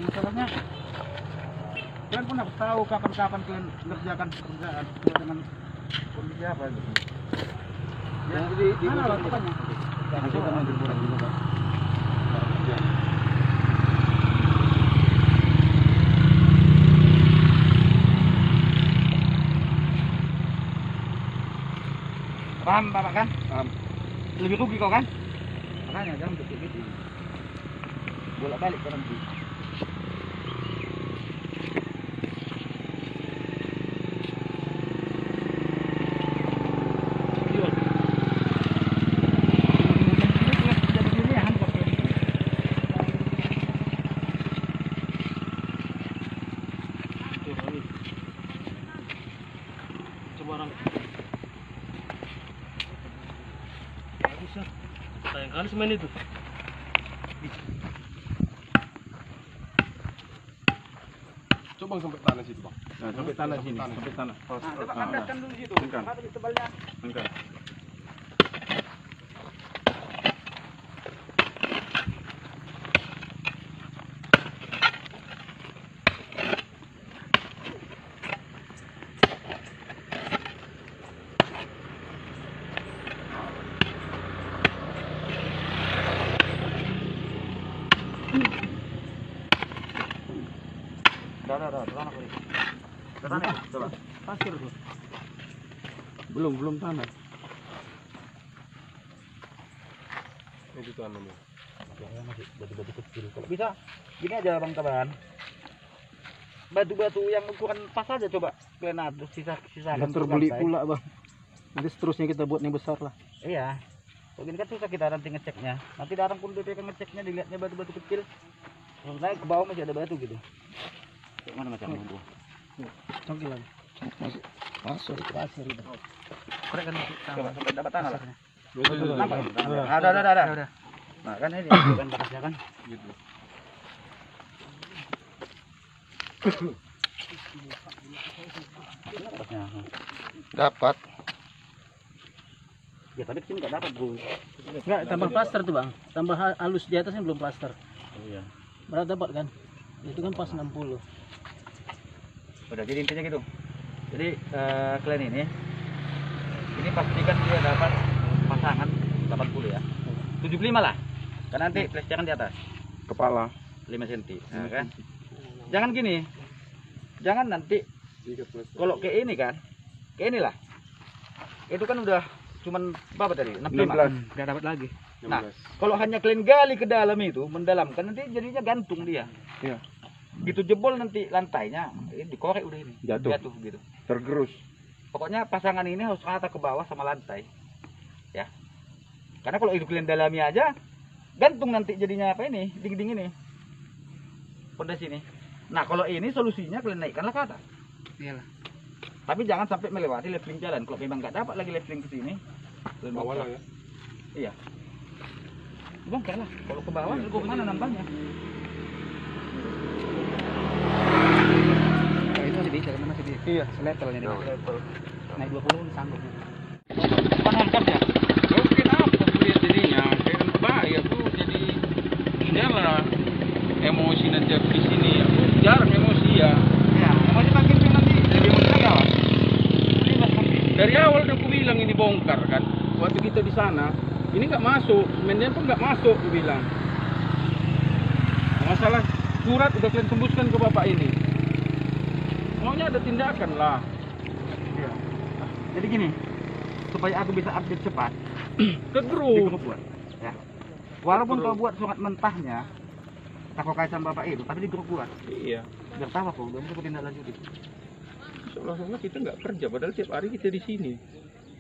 masalahnya kalian pun harus tahu kapan-kapan kalian mengerjakan pekerjaan sesuai dengan kondisi apa gitu. Ya, jadi di mana lah pokoknya. Nanti kita mau liburan dulu kan. Paham Bapak kan? Paham. Lebih rugi kau kan? Makanya jangan gitu. Bolak-balik ke nanti. Barang bagus ya, sayang kali semen itu. Coba sampai tanah situ, Bang. Nah, sampai tanah sini, sampai tanah. Nah, coba kandaskan dulu situ. Apa tebalnya? Enggak. Tanah, coba. Pasir tuh. Belum tanah. Itu tanahnya. Ya, masih batu-batu kecil. Kalau bisa, gini aja Bang Taban. Batu-batu yang ukuran pas aja coba kalian aduk sisa-sisakan. Terbeli pula Bang. Nanti seterusnya kita buat yang besar lah. Iya. Kalau gini kan susah kita nanti ngeceknya. Nanti datang pun BPK ngeceknya dilihatnya batu-batu kecil. Sebenarnya ke bawah masih ada batu gitu. Kayak mana macamnya Bu? Oke lagi. Masuk pasir itu. Korek kan coba sampai dapat tanah lah. Nampak? Ada. Nah kan ini kan bakasnya kan. Gitu. Bakasnya. Dapat. Ya tapi kesini nggak dapat Bu. Enggak, tambah plaster tuh Bang. Tambah halus di atasnya belum plaster. Oh iya. Berat dapat kan? Itu kan pas 60. Udah jadi intinya gitu. Jadi kalian ini pastikan dia dapat pasangan 80 ya. 75 lah. Karena nanti plesteran di atas. Kepala. 5 cm. Nah, kan? Jangan gini. Jangan nanti kalau kayak ini kan. Kayak inilah. Itu kan udah cuman berapa tadi? 65. Enggak dapat lagi. Nah, kalau hanya kalian gali ke dalam itu, mendalamkan nanti jadinya gantung dia. Iya. Gitu jebol nanti lantainya, ini dikorek udah ini. Jatuh gitu. Tergerus. Pokoknya pasangan ini harus rata ke bawah sama lantai. Ya. Karena kalau itu kalian dalami aja, gantung nanti jadinya apa ini, dinding ini. Pondasi ini. Nah, kalau ini solusinya kalian naikkanlah ke atas. Iyalah. Tapi jangan sampai melewati leveling jalan. Kalau memang nggak dapat lagi leveling ke sini, kalian Bawah bongkar. lah ya. Iya. Bongkar lah. Kalau ke bawah, ke mana nambahnya? Itu masih bisa, masih bisa. Iya. Levelnya nih. Level. Naik 20 sanggup. Kapan angkatnya? Ya kenapa kuliah jadinya? Kayak bahaya tuh jadi iyalah emosi nanti aku di sini. Aku jarang emosi ya. Ya, masih makin nanti lebih mudah ya. Dari awal udah aku bilang ini bongkar kan. Waktu kita di sana, ini nggak masuk, semennya pun nggak masuk, aku bilang. Masalah surat udah kalian tembuskan ke bapak ini. Maunya ada tindakan lah. Iya. Jadi gini, supaya aku bisa update cepat, Ke di grup. grup buat. Ya. Walaupun kau buat surat mentahnya, tak kau kait sama bapak itu, tapi di grup buat. Iya. Biar tahu aku, udah bisa tindak lanjuti. Seolah-olah kita nggak kerja, padahal tiap hari kita di sini.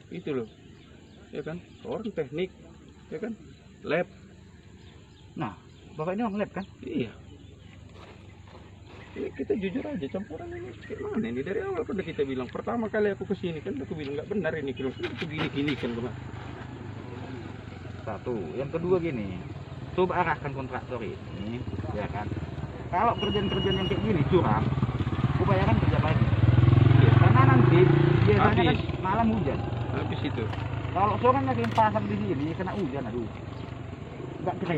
Itu loh. Ya kan? Orang teknik, ya kan? Lab. Nah, bapak ini orang lab kan? Iya. Ya, kita jujur aja, campuran ini kayak mana ini dari awal kan udah kita bilang. Pertama kali aku kesini kan aku bilang nggak benar ini, kalau gini-gini kan kemarin. Satu, yang kedua gini, coba arahkan kontraktor ini, ya kan? Kalau kerjaan-kerjaan yang kayak gini curang, upayakan kerja pagi. Iya. Karena nanti biasanya kan Habis. malam hujan. Habis itu. Kalau sorenya kalian pasang di sini kena hujan, aduh, nggak kering.